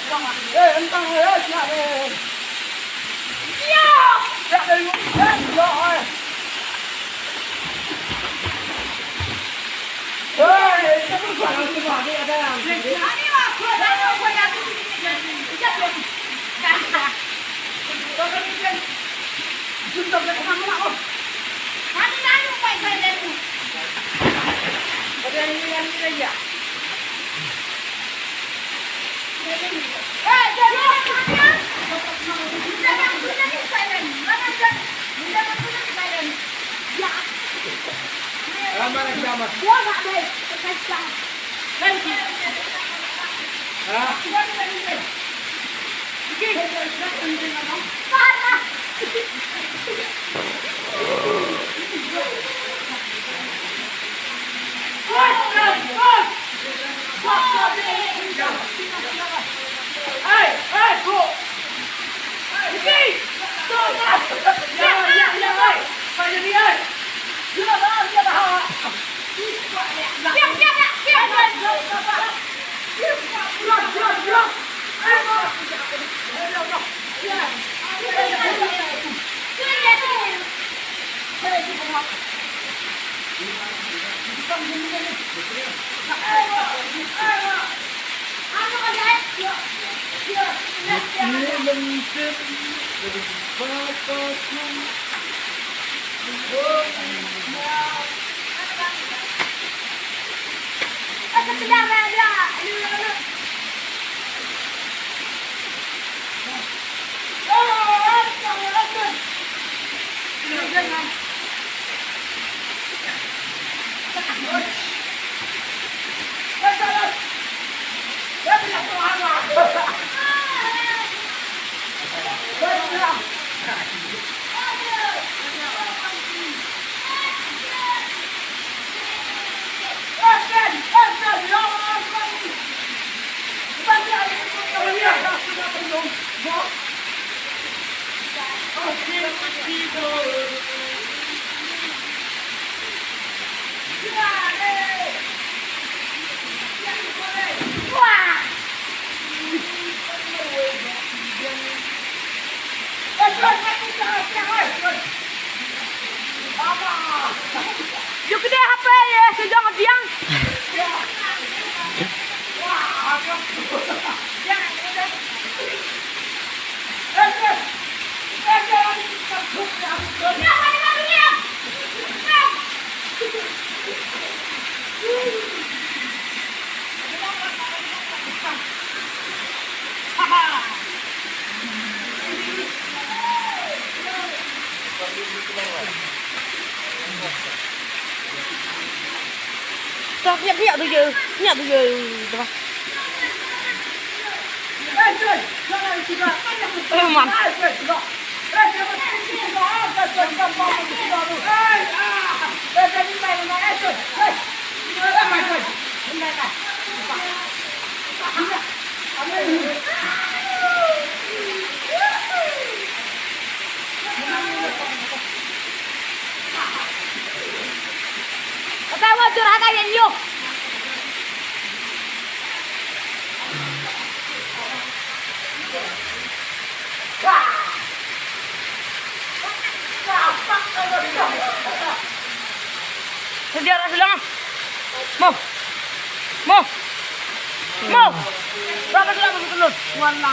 entang ya, siap deh. Iya, siap deh, rồi. Ơi, cái bức quả nó bỏ đi ở đây làm gì đấy? Anh đi mà, vừa ra đâu, vừa ra đi chết rồi. Tôi có đi trên. Trung tâm lại không có. Anh đi ra luôn phải về đây. Ở đây anh đi đây à? Eh, jadi mana? Jangan punya silent. Mana jangan punya silent. Ya. Mana kita mas? Gua enggak deh, terkacau. Lagi. Hah? Parah. Yuk gede HP ya, jangan tiang. Cho nhẹ từ từ, nhẹ từ từ, được không? Ê, mặn. Tao mau curhat aja yuk. Sejarah bilang, mau. Berapa sudah betul? Warna.